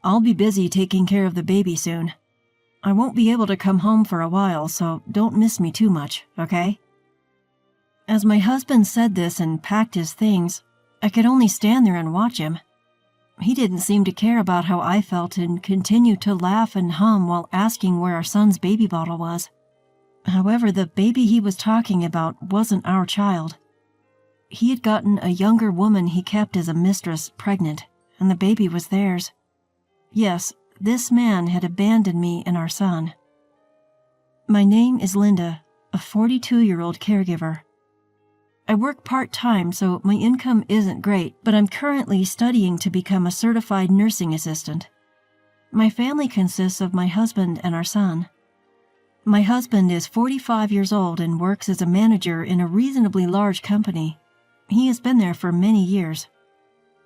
I'll be busy taking care of the baby soon. I won't be able to come home for a while, so don't miss me too much, okay?" As my husband said this and packed his things, I could only stand there and watch him. He didn't seem to care about how I felt and continued to laugh and hum while asking where our son's baby bottle was. However, the baby he was talking about wasn't our child. He had gotten a younger woman he kept as a mistress pregnant, and the baby was theirs. Yes, this man had abandoned me and our son. My name is Linda, a 42-year-old caregiver. I work part-time, so my income isn't great, but I'm currently studying to become a certified nursing assistant. My family consists of my husband and our son. My husband is 45 years old and works as a manager in a reasonably large company. He has been there for many years.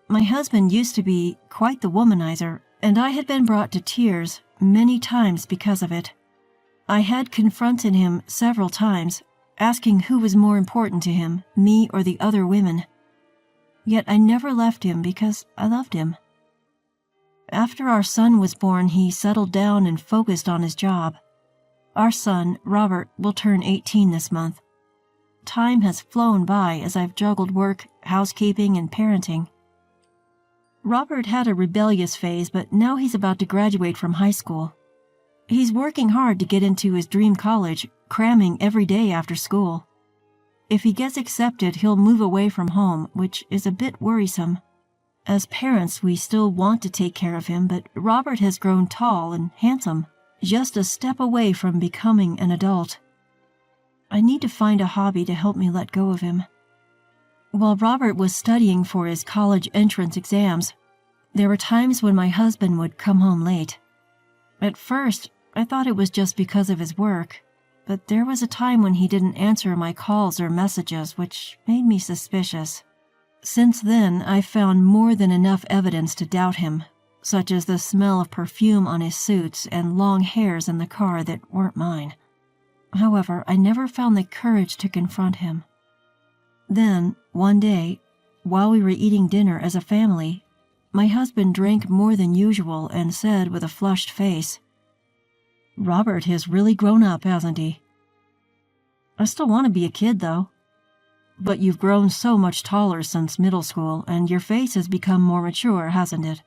My husband used to be quite the womanizer, and I had been brought to tears many times because of it. I had confronted him several times, asking who was more important to him, me or the other women. Yet I never left him because I loved him. After our son was born, he settled down and focused on his job. Our son, Robert, will turn 18 this month. Time has flown by as I've juggled work, housekeeping, and parenting. Robert had a rebellious phase, but now he's about to graduate from high school. He's working hard to get into his dream college, cramming every day after school. If he gets accepted, he'll move away from home, which is a bit worrisome. As parents, we still want to take care of him, but Robert has grown tall and handsome, just a step away from becoming an adult. I need to find a hobby to help me let go of him. While Robert was studying for his college entrance exams, there were times when my husband would come home late. At first, I thought it was just because of his work, but there was a time when he didn't answer my calls or messages, which made me suspicious. Since then, I've found more than enough evidence to doubt him, such as the smell of perfume on his suits and long hairs in the car that weren't mine. However, I never found the courage to confront him. Then, one day, while we were eating dinner as a family, my husband drank more than usual and said with a flushed face, "Robert has really grown up, hasn't he?" "I still want to be a kid, though." "But you've grown so much taller since middle school, and your face has become more mature, hasn't it?"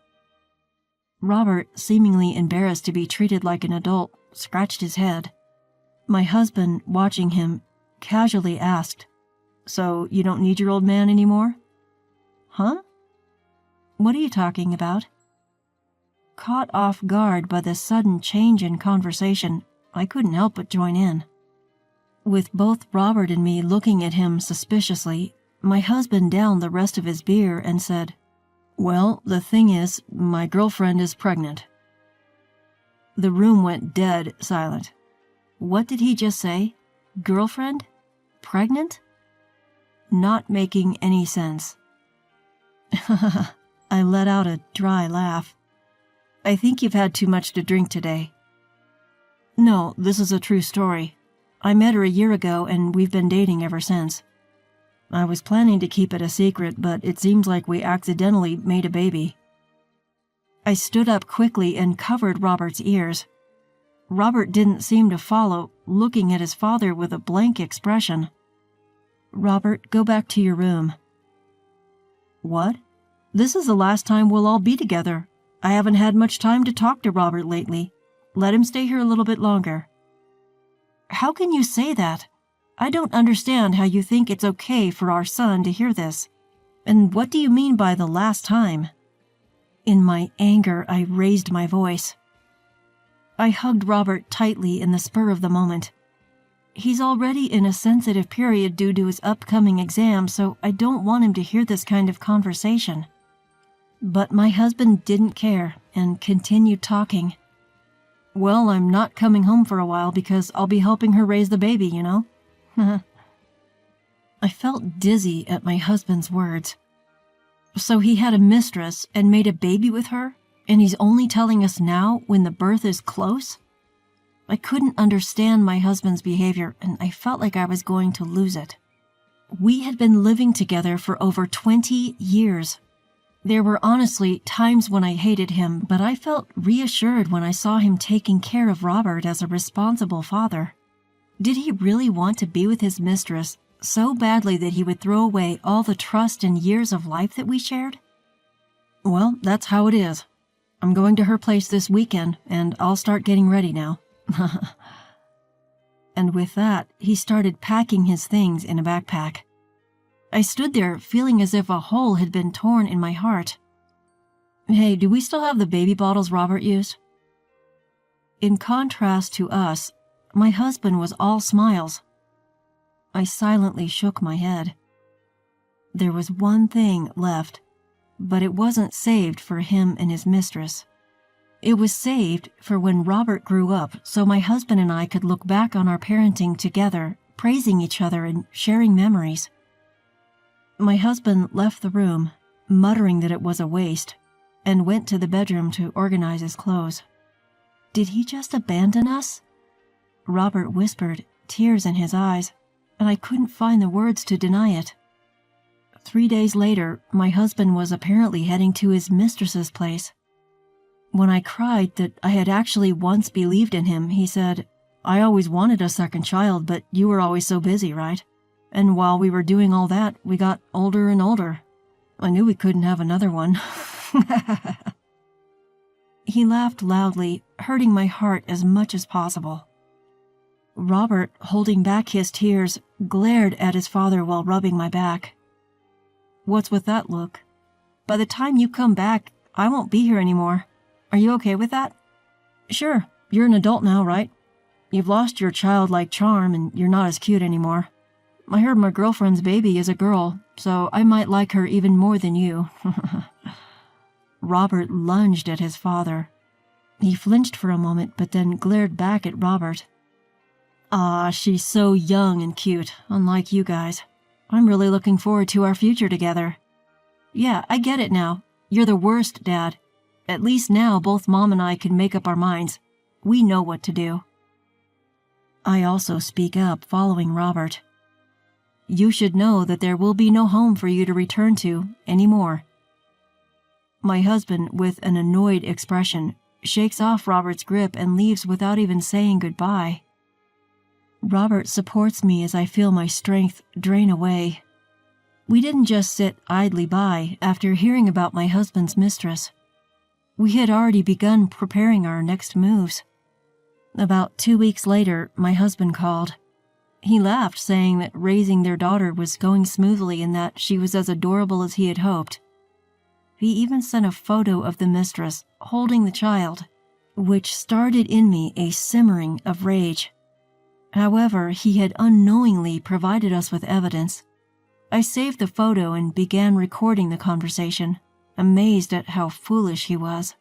Robert, seemingly embarrassed to be treated like an adult, scratched his head. My husband, watching him, casually asked, "So you don't need your old man anymore?" "Huh? What are you talking about?" Caught off guard by the sudden change in conversation, I couldn't help but join in. With both Robert and me looking at him suspiciously, my husband downed the rest of his beer and said, "Well, the thing is, my girlfriend is pregnant." The room went dead silent. What did he just say? Girlfriend? Pregnant? Not making any sense. I let out a dry laugh. "I think you've had too much to drink today." "No, this is a true story. I met her a year ago and we've been dating ever since. I was planning to keep it a secret, but it seems like we accidentally made a baby." I stood up quickly and covered Robert's ears. Robert didn't seem to follow, looking at his father with a blank expression. "Robert, go back to your room." "What? This is the last time we'll all be together. I haven't had much time to talk to Robert lately. Let him stay here a little bit longer." "How can you say that? I don't understand how you think it's okay for our son to hear this. And what do you mean by the last time?" In my anger, I raised my voice. I hugged Robert tightly in the spur of the moment. He's already in a sensitive period due to his upcoming exam, so I don't want him to hear this kind of conversation. But my husband didn't care and continued talking. "Well, I'm not coming home for a while because I'll be helping her raise the baby, you know?" I felt dizzy at my husband's words. So he had a mistress and made a baby with her, and he's only telling us now when the birth is close? I couldn't understand my husband's behavior, and I felt like I was going to lose it. We had been living together for over 20 years. There were honestly times when I hated him, but I felt reassured when I saw him taking care of Robert as a responsible father. Did he really want to be with his mistress so badly that he would throw away all the trust and years of life that we shared? Well, that's how it is. I'm going to her place this weekend, and I'll start getting ready now. And with that, he started packing his things in a backpack. I stood there feeling as if a hole had been torn in my heart. Hey, do we still have the baby bottles Robert used? In contrast to us, my husband was all smiles. I silently shook my head. There was one thing left, but it wasn't saved for him and his mistress. It was saved for when Robert grew up so my husband and I could look back on our parenting together, praising each other and sharing memories. My husband left the room, muttering that it was a waste, and went to the bedroom to organize his clothes. Did he just abandon us? Robert whispered, tears in his eyes, and I couldn't find the words to deny it. 3 days later, my husband was apparently heading to his mistress's place. When I cried that I had actually once believed in him, he said, "I always wanted a second child, but you were always so busy, right? And while we were doing all that, we got older and older. I knew we couldn't have another one." He laughed loudly, hurting my heart as much as possible. Robert, holding back his tears, glared at his father while rubbing my back. "What's with that look? By the time you come back, I won't be here anymore. Are you okay with that?" "Sure, you're an adult now, right? You've lost your childlike charm and you're not as cute anymore. I heard my girlfriend's baby is a girl, so I might like her even more than you." Robert lunged at his father. He flinched for a moment, but then glared back at Robert. "Ah, she's so young and cute, unlike you guys. I'm really looking forward to our future together." "Yeah, I get it now. You're the worst, Dad. At least now both Mom and I can make up our minds. We know what to do." I also speak up, following Robert. "You should know that there will be no home for you to return to anymore." My husband, with an annoyed expression, shakes off Robert's grip and leaves without even saying goodbye. Robert supports me as I feel my strength drain away. We didn't just sit idly by after hearing about my husband's mistress. We had already begun preparing our next moves. About 2 weeks later, my husband called. He laughed, saying that raising their daughter was going smoothly and that she was as adorable as he had hoped. He even sent a photo of the mistress holding the child, which started in me a simmering of rage. However, he had unknowingly provided us with evidence. I saved the photo and began recording the conversation, amazed at how foolish he was.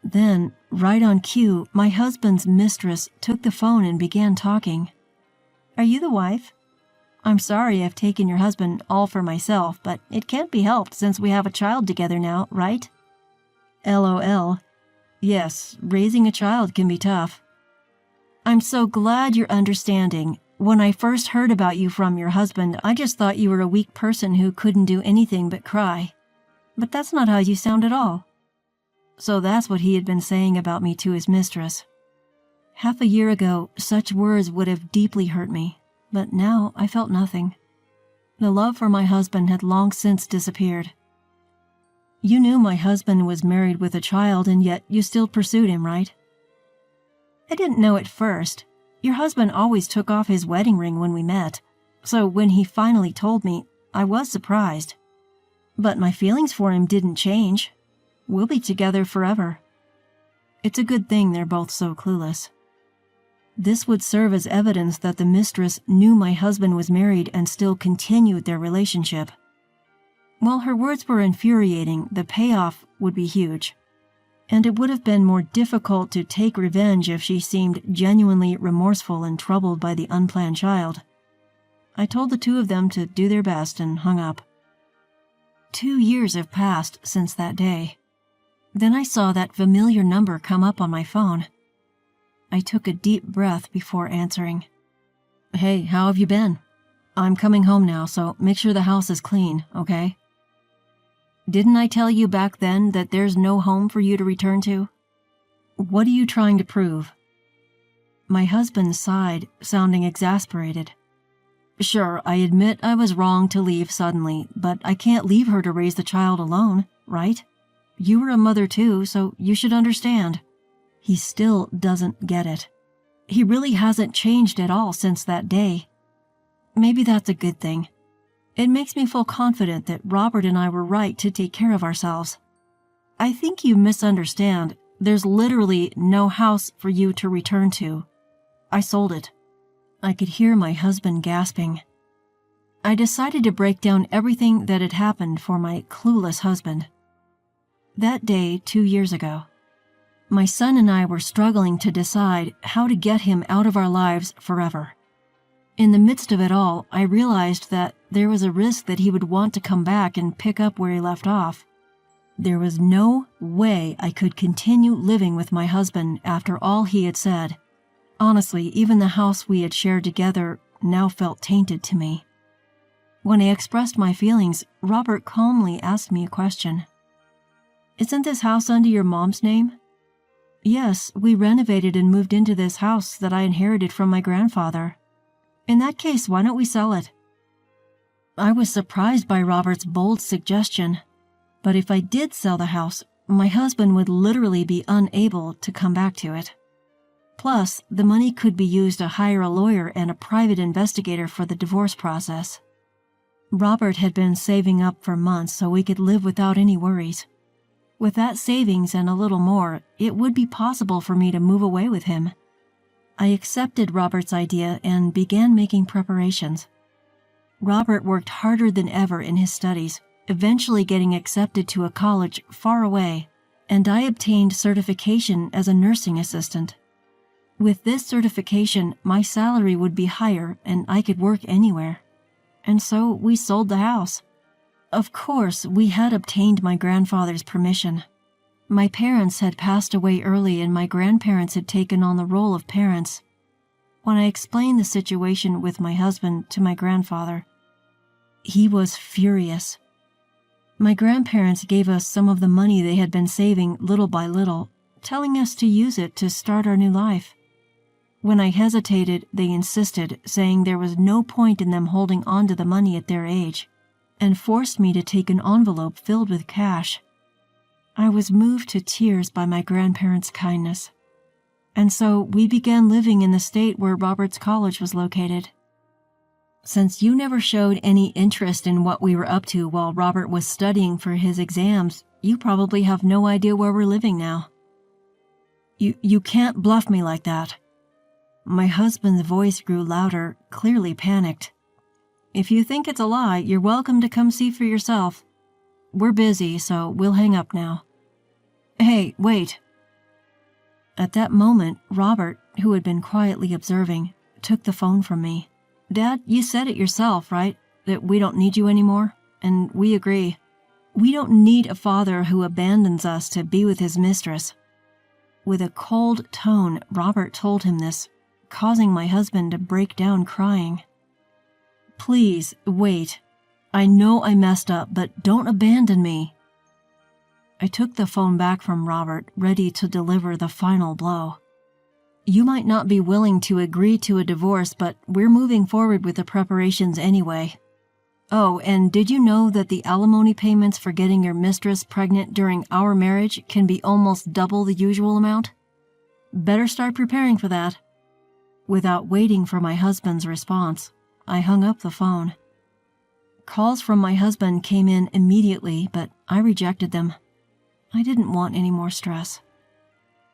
Then, right on cue, my husband's mistress took the phone and began talking. "Are you the wife? I'm sorry I've taken your husband all for myself, but it can't be helped since we have a child together now, right?" LOL. Yes, raising a child can be tough. "I'm so glad you're understanding. When I first heard about you from your husband, I just thought you were a weak person who couldn't do anything but cry. But that's not how you sound at all." So that's what he had been saying about me to his mistress. Half a year ago, such words would have deeply hurt me, but now I felt nothing. The love for my husband had long since disappeared. "You knew my husband was married with a child, and yet you still pursued him, right?" "I didn't know at first. Your husband always took off his wedding ring when we met, so when he finally told me, I was surprised. But my feelings for him didn't change. We'll be together forever." It's a good thing they're both so clueless. This would serve as evidence that the mistress knew my husband was married and still continued their relationship. While her words were infuriating, the payoff would be huge. And it would have been more difficult to take revenge if she seemed genuinely remorseful and troubled by the unplanned child. I told the two of them to do their best and hung up. 2 years have passed since that day. Then I saw that familiar number come up on my phone. I took a deep breath before answering. "Hey, how have you been? I'm coming home now, so make sure the house is clean, okay?" Didn't I tell you back then that there's no home for you to return to? What are you trying to prove?" My husband sighed, sounding exasperated. "Sure, I admit I was wrong to leave suddenly, but I can't leave her to raise the child alone, right? You were a mother too, so you should understand." He still doesn't get it. He really hasn't changed at all since that day. Maybe that's a good thing. It makes me feel confident that Robert and I were right to take care of ourselves. I think you misunderstand. There's literally no house for you to return to. I sold it. I could hear my husband gasping. I decided to break down everything that had happened for my clueless husband. That day, 2 years ago, my son and I were struggling to decide how to get him out of our lives forever. In the midst of it all, I realized that there was a risk that he would want to come back and pick up where he left off. There was no way I could continue living with my husband after all he had said. Honestly, even the house we had shared together now felt tainted to me. When I expressed my feelings, Robert calmly asked me a question. "Isn't this house under your mom's name?" "Yes, we renovated and moved into this house that I inherited from my grandfather." "In that case, why don't we sell it?" I was surprised by Robert's bold suggestion, but if I did sell the house, my husband would literally be unable to come back to it. Plus, the money could be used to hire a lawyer and a private investigator for the divorce process. Robert had been saving up for months so we could live without any worries. With that savings and a little more, it would be possible for me to move away with him. I accepted Robert's idea and began making preparations. Robert worked harder than ever in his studies, eventually getting accepted to a college far away, and I obtained certification as a nursing assistant. With this certification, my salary would be higher and I could work anywhere. And so we sold the house. Of course, we had obtained my grandfather's permission. My parents had passed away early and my grandparents had taken on the role of parents. When I explained the situation with my husband to my grandfather, he was furious. My grandparents gave us some of the money they had been saving little by little, telling us to use it to start our new life. When I hesitated, they insisted, saying there was no point in them holding on to the money at their age, and forced me to take an envelope filled with cash. I was moved to tears by my grandparents' kindness. And so we began living in the state where Robert's college was located. Since you never showed any interest in what we were up to while Robert was studying for his exams, you probably have no idea where we're living now. You can't bluff me like that. My husband's voice grew louder, clearly panicked. If you think it's a lie, you're welcome to come see for yourself. We're busy, so we'll hang up now. Hey, wait. At that moment, Robert, who had been quietly observing, took the phone from me. Dad, you said it yourself, right? That we don't need you anymore? And we agree. We don't need a father who abandons us to be with his mistress. With a cold tone, Robert told him this, causing my husband to break down crying. Please, wait. I know I messed up, but don't abandon me. I took the phone back from Robert, ready to deliver the final blow. You might not be willing to agree to a divorce, but we're moving forward with the preparations anyway. Oh, and did you know that the alimony payments for getting your mistress pregnant during our marriage can be almost double the usual amount? Better start preparing for that. Without waiting for my husband's response, I hung up the phone. Calls from my husband came in immediately, but I rejected them. I didn't want any more stress.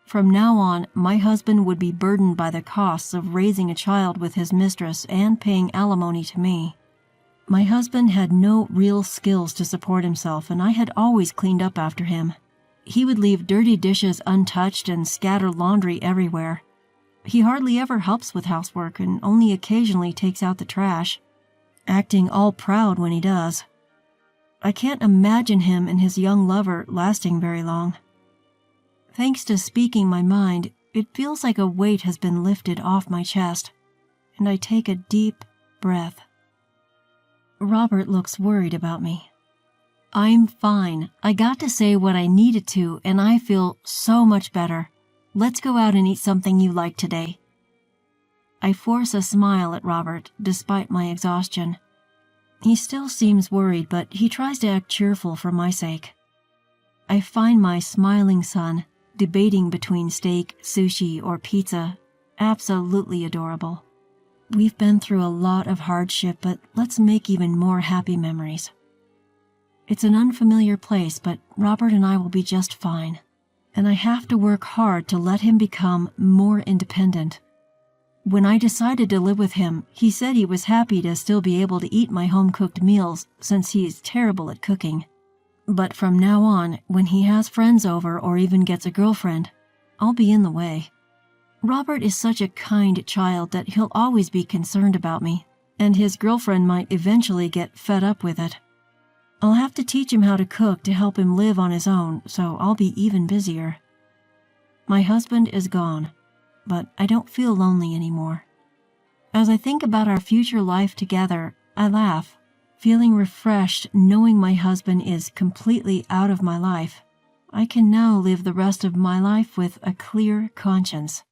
From now on, my husband would be burdened by the costs of raising a child with his mistress and paying alimony to me. My husband had no real skills to support himself, and I had always cleaned up after him. He would leave dirty dishes untouched and scatter laundry everywhere. He hardly ever helps with housework and only occasionally takes out the trash, acting all proud when he does. I can't imagine him and his young lover lasting very long. Thanks to speaking my mind, it feels like a weight has been lifted off my chest, and I take a deep breath. Robert looks worried about me. I'm fine. I got to say what I needed to, and I feel so much better. Let's go out and eat something you like today. I force a smile at Robert, despite my exhaustion. He still seems worried, but he tries to act cheerful for my sake. I find my smiling son, debating between steak, sushi, or pizza, absolutely adorable. We've been through a lot of hardship, but let's make even more happy memories. It's an unfamiliar place, but Robert and I will be just fine. And I have to work hard to let him become more independent. When I decided to live with him, he said he was happy to still be able to eat my home-cooked meals since he is terrible at cooking. But from now on, when he has friends over or even gets a girlfriend, I'll be in the way. Robert is such a kind child that he'll always be concerned about me, and his girlfriend might eventually get fed up with it. I'll have to teach him how to cook to help him live on his own, so I'll be even busier. My husband is gone, but I don't feel lonely anymore. As I think about our future life together, I laugh, feeling refreshed knowing my husband is completely out of my life. I can now live the rest of my life with a clear conscience.